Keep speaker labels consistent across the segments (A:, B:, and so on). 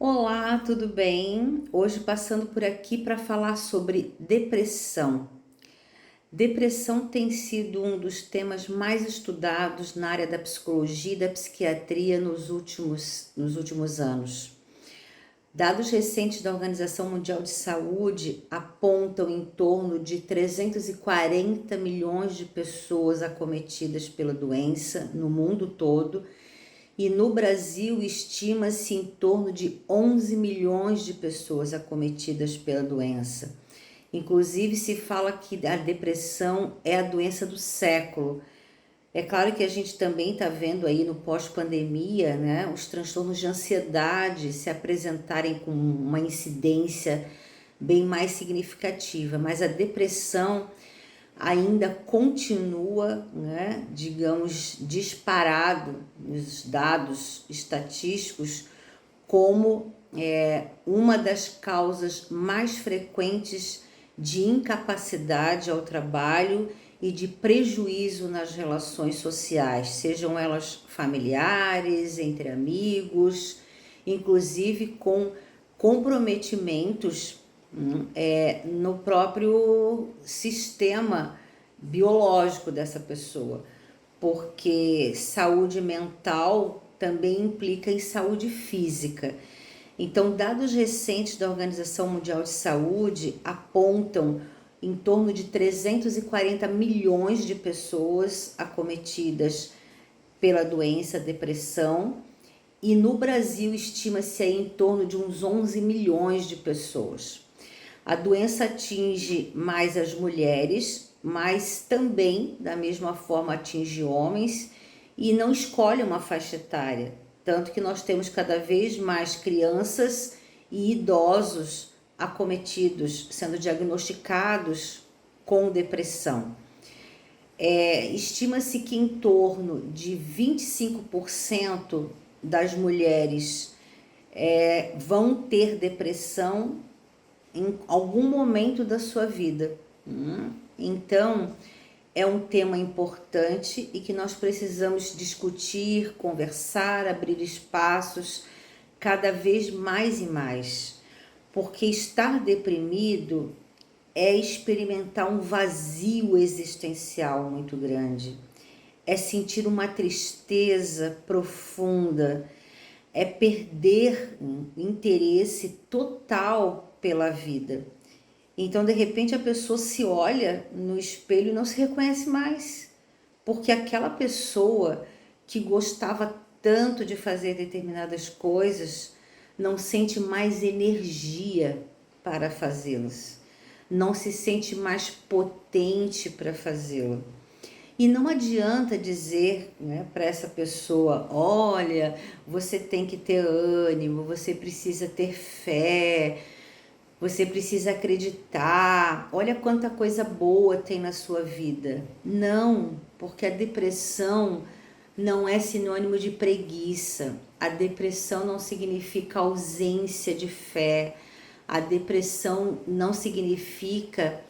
A: Olá, tudo bem? Hoje passando por aqui para falar sobre depressão. Depressão tem sido um dos temas mais estudados na área da psicologia e da psiquiatria nos últimos anos. Dados recentes da Organização Mundial de Saúde apontam em torno de 340 milhões de pessoas acometidas pela doença no mundo todo. E no Brasil, estima-se em torno de 11 milhões de pessoas acometidas pela doença. Inclusive, se fala que a depressão é a doença do século. É claro que a gente também está vendo aí no pós-pandemia, né, os transtornos de ansiedade se apresentarem com uma incidência bem mais significativa, mas a depressão ainda continua, né, digamos, disparado nos dados estatísticos como uma das causas mais frequentes de incapacidade ao trabalho e de prejuízo nas relações sociais, sejam elas familiares, entre amigos, inclusive com comprometimentos no próprio sistema biológico dessa pessoa, porque saúde mental também implica em saúde física. Então, dados recentes da Organização Mundial de Saúde apontam em torno de 340 milhões de pessoas acometidas pela doença depressão, e no Brasil estima-se aí em torno de uns 11 milhões de pessoas. A doença atinge mais as mulheres, mas também, da mesma forma, atinge homens e não escolhe uma faixa etária. Tanto que nós temos cada vez mais crianças e idosos acometidos, sendo diagnosticados com depressão. Estima-se que em torno de 25% das mulheres vão ter depressão em algum momento da sua vida. Então, é um tema importante e que nós precisamos discutir, conversar, abrir espaços cada vez mais e mais, porque estar deprimido é experimentar um vazio existencial muito grande, é sentir uma tristeza profunda, é perder interesse total pela vida. Então, de repente, a pessoa se olha no espelho e não se reconhece mais, porque aquela pessoa que gostava tanto de fazer determinadas coisas não sente mais energia para fazê-las, não se sente mais potente para fazê-lo. E não adianta dizer, né, para essa pessoa: olha, você tem que ter ânimo, você precisa ter fé, você precisa acreditar, olha quanta coisa boa tem na sua vida. Não, porque a depressão não é sinônimo de preguiça. A depressão não significa ausência de fé. A depressão não significa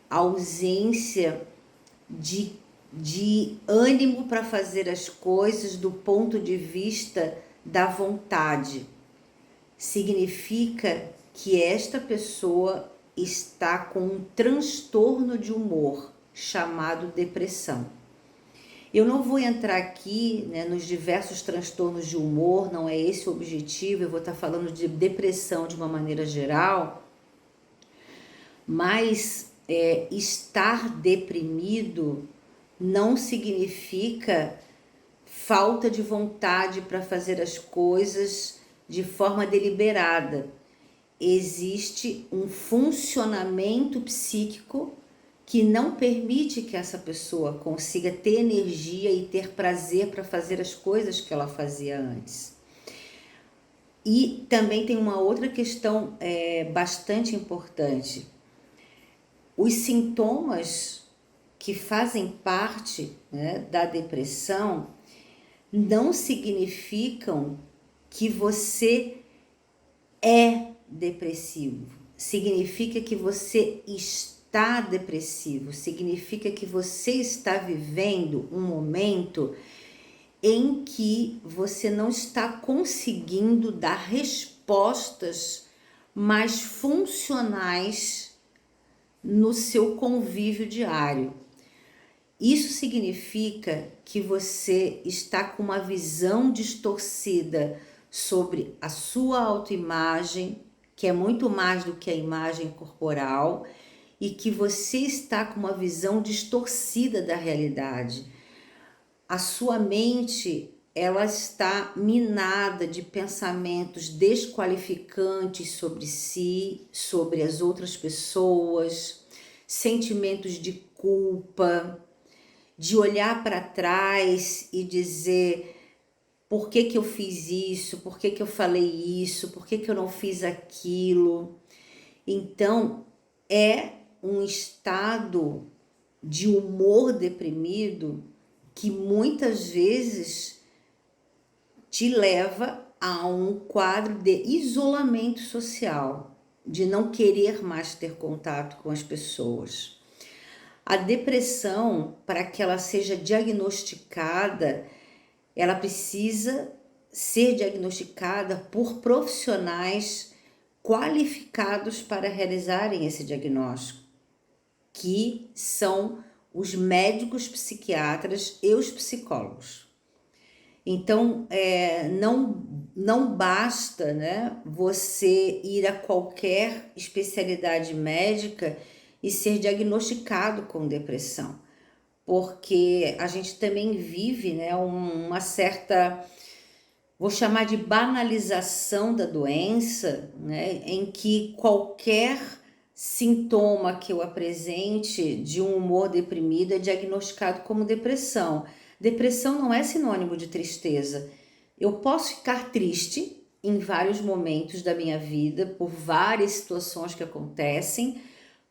A: ausência de ânimo para fazer as coisas do ponto de vista da vontade. Significa que esta pessoa está com um transtorno de humor chamado depressão. Eu não vou entrar aqui, né, nos diversos transtornos de humor, não é esse o objetivo, eu vou estar falando de depressão de uma maneira geral, mas estar deprimido não significa falta de vontade para fazer as coisas de forma deliberada. Existe um funcionamento psíquico que não permite que essa pessoa consiga ter energia e ter prazer para fazer as coisas que ela fazia antes. E também tem uma outra questão bastante importante. Os sintomas que fazem parte, né, da depressão não significam que você é depressivo, significa que você está depressivo, significa que você está vivendo um momento em que você não está conseguindo dar respostas mais funcionais no seu convívio diário. Isso significa que você está com uma visão distorcida sobre a sua autoimagem, que é muito mais do que a imagem corporal, e que você está com uma visão distorcida da realidade. A sua mente, ela está minada de pensamentos desqualificantes sobre si, sobre as outras pessoas, sentimentos de culpa, de olhar para trás e dizer: por que que eu fiz isso? Por que que eu falei isso? Por que que eu não fiz aquilo? Então, é um estado de humor deprimido que muitas vezes te leva a um quadro de isolamento social, de não querer mais ter contato com as pessoas. A depressão, para que ela seja diagnosticada, ela precisa ser diagnosticada por profissionais qualificados para realizarem esse diagnóstico, que são os médicos psiquiatras e os psicólogos. Então, não basta, né, você ir a qualquer especialidade médica e ser diagnosticado com depressão, porque a gente também vive, né, uma certa, vou chamar de banalização da doença, né, em que qualquer sintoma que eu apresente de um humor deprimido é diagnosticado como depressão. Depressão não é sinônimo de tristeza. Eu posso ficar triste em vários momentos da minha vida, por várias situações que acontecem,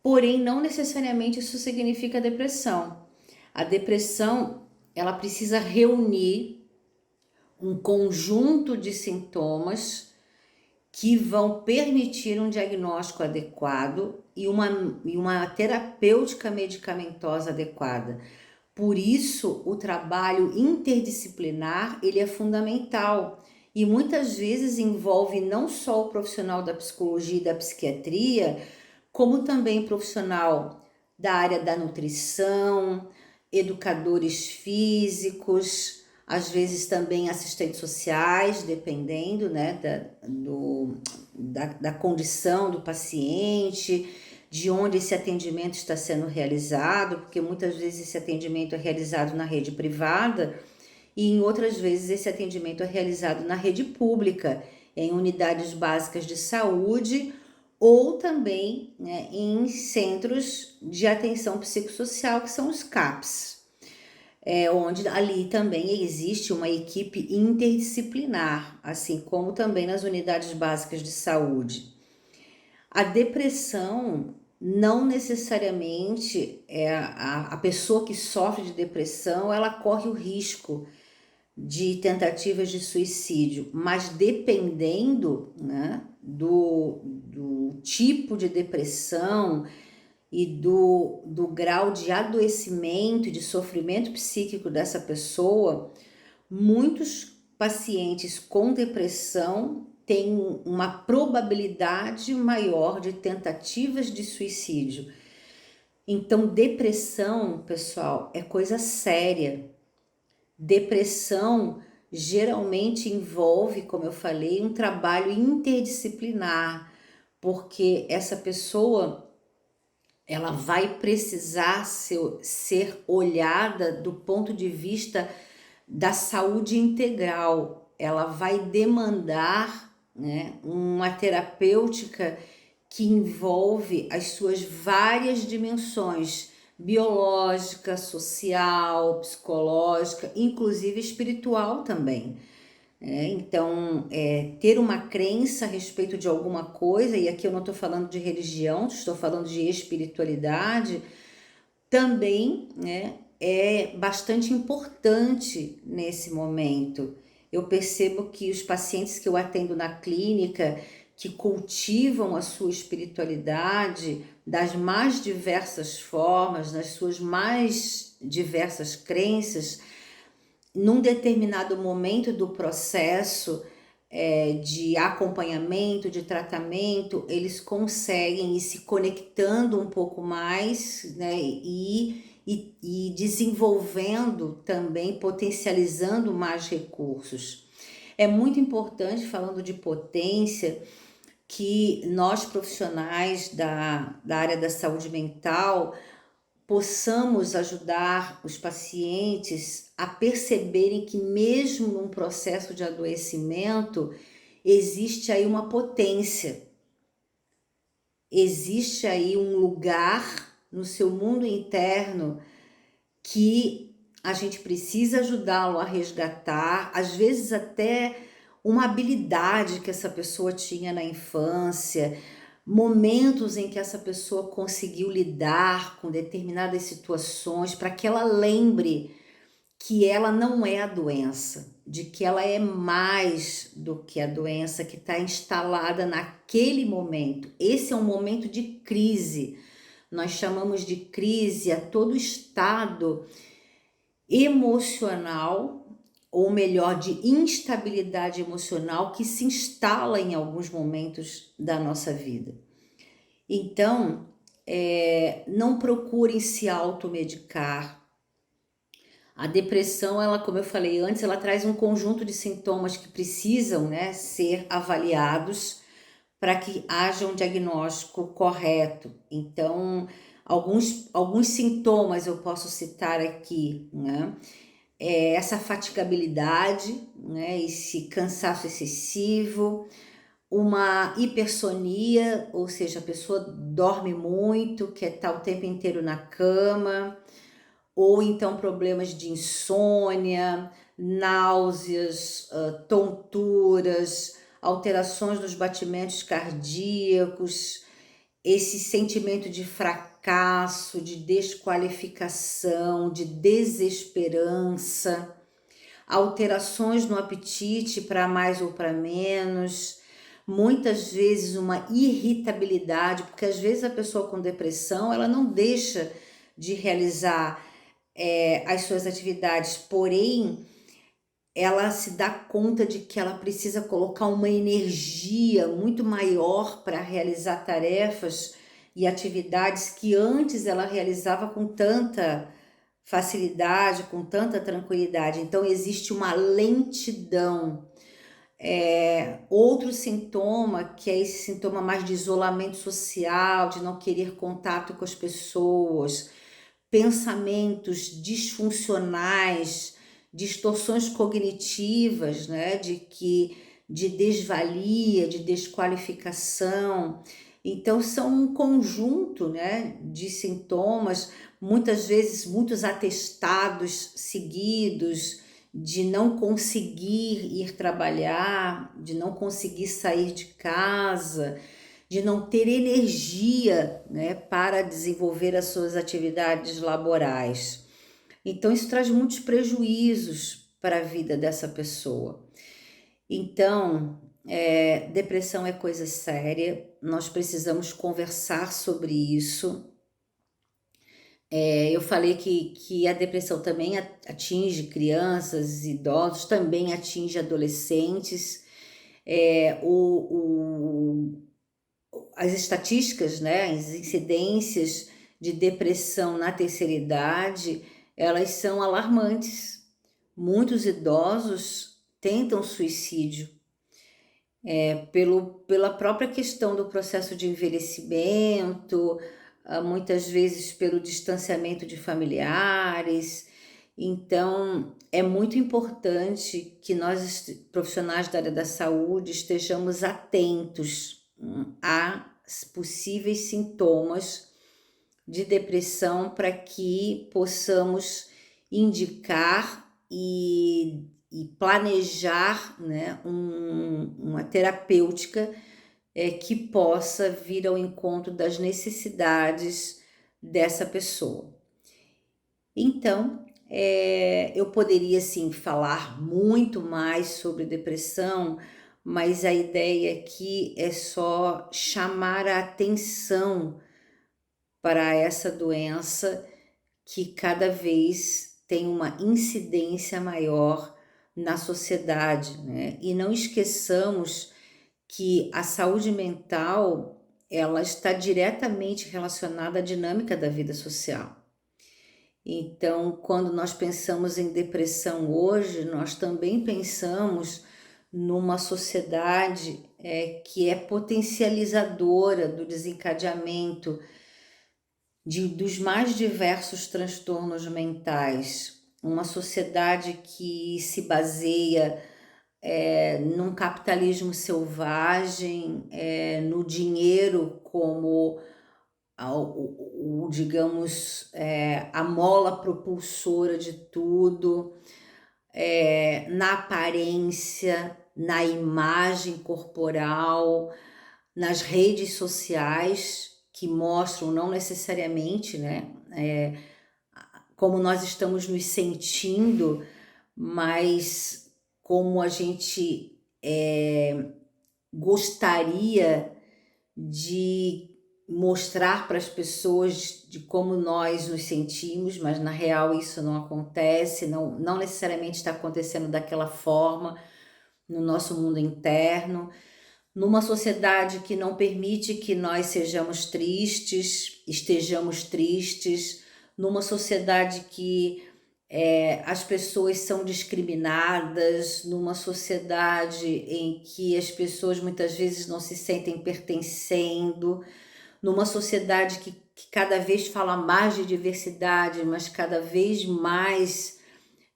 A: porém não necessariamente isso significa depressão. A depressão, ela precisa reunir um conjunto de sintomas que vão permitir um diagnóstico adequado e uma terapêutica medicamentosa adequada. Por isso, o trabalho interdisciplinar, ele é fundamental e muitas vezes envolve não só o profissional da psicologia e da psiquiatria, como também profissional da área da nutrição, educadores físicos, às vezes também assistentes sociais, dependendo, né, da condição do paciente, de onde esse atendimento está sendo realizado, porque muitas vezes esse atendimento é realizado na rede privada e em outras vezes esse atendimento é realizado na rede pública, em unidades básicas de saúde ou também, né, em centros de atenção psicossocial, que são os CAPs, onde ali também existe uma equipe interdisciplinar, assim como também nas unidades básicas de saúde. A depressão não necessariamente a pessoa que sofre de depressão, ela corre o risco de tentativas de suicídio, mas dependendo, né, do tipo de depressão e do grau de adoecimento e de sofrimento psíquico dessa pessoa, muitos pacientes com depressão têm uma probabilidade maior de tentativas de suicídio. Então, depressão, pessoal, é coisa séria. Depressão geralmente envolve, como eu falei, um trabalho interdisciplinar, porque essa pessoa, ela vai precisar ser olhada do ponto de vista da saúde integral. Ela vai demandar, né, uma terapêutica que envolve as suas várias dimensões, biológica, social, psicológica, inclusive espiritual também. Então, ter uma crença a respeito de alguma coisa, e aqui eu não estou falando de religião, estou falando de espiritualidade, também, né, é bastante importante nesse momento. Eu percebo que os pacientes que eu atendo na clínica, que cultivam a sua espiritualidade das mais diversas formas, nas suas mais diversas crenças, num determinado momento do processo de acompanhamento, de tratamento, eles conseguem ir se conectando um pouco mais, né, e desenvolvendo também, potencializando mais recursos. É muito importante, falando de potência, que nós profissionais da área da saúde mental possamos ajudar os pacientes a perceberem que mesmo num processo de adoecimento, existe aí uma potência, existe aí um lugar no seu mundo interno que a gente precisa ajudá-lo a resgatar, às vezes até uma habilidade que essa pessoa tinha na infância, momentos em que essa pessoa conseguiu lidar com determinadas situações, para que ela lembre que ela não é a doença, de que ela é mais do que a doença que está instalada naquele momento. Esse é um momento de crise. Nós chamamos de crise a todo estado emocional, ou melhor, de instabilidade emocional que se instala em alguns momentos da nossa vida. Então, não procurem se automedicar. A depressão, ela, como eu falei antes, ela traz um conjunto de sintomas que precisam, né, ser avaliados para que haja um diagnóstico correto. Então, alguns sintomas eu posso citar aqui, né? Essa fatigabilidade, né? Esse cansaço excessivo, uma hipersonia, ou seja, a pessoa dorme muito, quer estar o tempo inteiro na cama, ou então problemas de insônia, náuseas, tonturas, alterações nos batimentos cardíacos, esse sentimento de fracasso, de desqualificação, de desesperança, alterações no apetite para mais ou para menos, muitas vezes uma irritabilidade, porque às vezes a pessoa com depressão, ela não deixa de realizar as suas atividades, porém ela se dá conta de que ela precisa colocar uma energia muito maior para realizar tarefas e atividades que antes ela realizava com tanta facilidade, com tanta tranquilidade. Então existe uma lentidão. Outro sintoma, que é esse sintoma mais de isolamento social, de não querer contato com as pessoas, pensamentos disfuncionais, distorções cognitivas, né, de desvalia, de desqualificação. Então são um conjunto, né, de sintomas, muitas vezes muitos atestados seguidos de não conseguir ir trabalhar, de não conseguir sair de casa, de não ter energia, né, para desenvolver as suas atividades laborais. Então, isso traz muitos prejuízos para a vida dessa pessoa. Então, depressão é coisa séria, nós precisamos conversar sobre isso. Eu falei que a depressão também atinge crianças, idosos, também atinge adolescentes. As estatísticas, né, as incidências de depressão na terceira idade, elas são alarmantes. Muitos idosos tentam suicídio pela própria questão do processo de envelhecimento, muitas vezes pelo distanciamento de familiares. Então, é muito importante que nós, profissionais da área da saúde, estejamos atentos a possíveis sintomas de depressão para que possamos indicar e planejar, né, uma terapêutica que possa vir ao encontro das necessidades dessa pessoa. Então, eu poderia sim falar muito mais sobre depressão, mas a ideia aqui é só chamar a atenção para essa doença que cada vez tem uma incidência maior na sociedade, né? E não esqueçamos que a saúde mental, ela está diretamente relacionada à dinâmica da vida social. Então, quando nós pensamos em depressão hoje, nós também pensamos numa sociedade que é potencializadora do desencadeamento dos mais diversos transtornos mentais. Uma sociedade que se baseia num capitalismo selvagem, no dinheiro como digamos, a mola propulsora de tudo, na aparência, na imagem corporal, nas redes sociais, que mostram não necessariamente, né, como nós estamos nos sentindo, mas como a gente gostaria de mostrar para as pessoas de como nós nos sentimos, mas na real isso não acontece, não necessariamente está acontecendo daquela forma no nosso mundo interno, numa sociedade que não permite que nós sejamos tristes, estejamos tristes, numa sociedade que as pessoas são discriminadas, numa sociedade em que as pessoas muitas vezes não se sentem pertencendo, numa sociedade que cada vez fala mais de diversidade, mas cada vez mais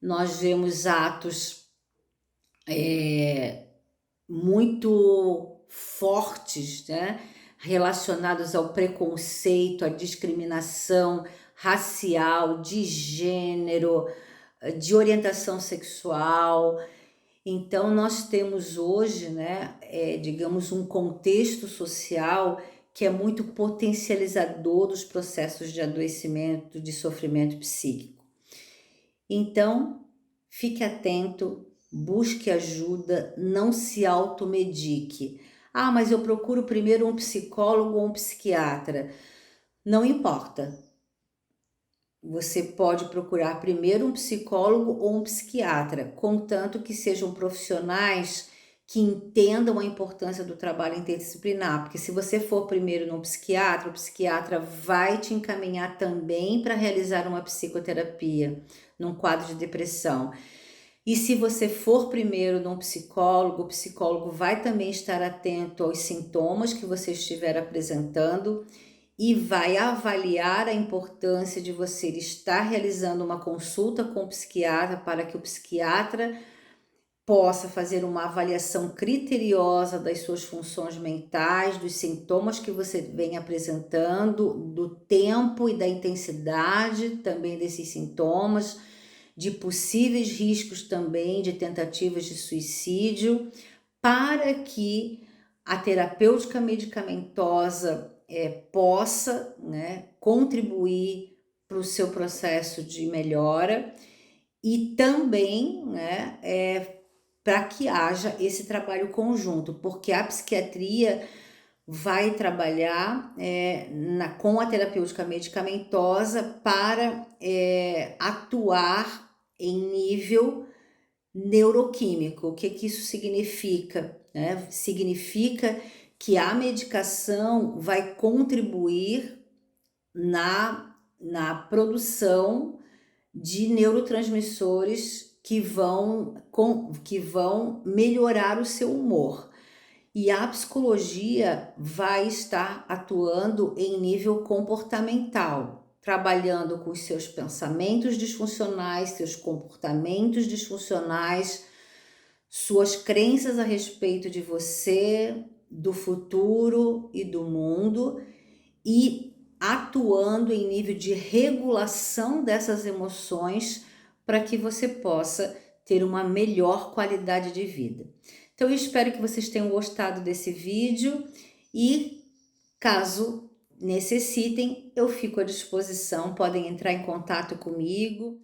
A: nós vemos atos muito fortes, né, relacionados ao preconceito, à discriminação racial, de gênero, de orientação sexual. Então, nós temos hoje, né, digamos, um contexto social que é muito potencializador dos processos de adoecimento, de sofrimento psíquico. Então, fique atento, busque ajuda, não se automedique. Ah, mas eu procuro primeiro um psicólogo ou um psiquiatra. Não importa. Você pode procurar primeiro um psicólogo ou um psiquiatra, contanto que sejam profissionais que entendam a importância do trabalho interdisciplinar, porque se você for primeiro num psiquiatra, o psiquiatra vai te encaminhar também para realizar uma psicoterapia num quadro de depressão. E se você for primeiro num psicólogo, o psicólogo vai também estar atento aos sintomas que você estiver apresentando e vai avaliar a importância de você estar realizando uma consulta com o psiquiatra para que o psiquiatra possa fazer uma avaliação criteriosa das suas funções mentais, dos sintomas que você vem apresentando, do tempo e da intensidade também desses sintomas, de possíveis riscos também de tentativas de suicídio, para que a terapêutica medicamentosa possa, né, contribuir para o seu processo de melhora e também, né, para que haja esse trabalho conjunto, porque a psiquiatria vai trabalhar com a terapêutica medicamentosa para atuar em nível neuroquímico. O que isso significa? Significa que a medicação vai contribuir na produção de neurotransmissores que vão melhorar o seu humor. E a psicologia vai estar atuando em nível comportamental, trabalhando com os seus pensamentos disfuncionais, seus comportamentos disfuncionais, suas crenças a respeito de você, do futuro e do mundo, e atuando em nível de regulação dessas emoções para que você possa ter uma melhor qualidade de vida. Então, eu espero que vocês tenham gostado desse vídeo e, caso necessitem, eu fico à disposição, podem entrar em contato comigo.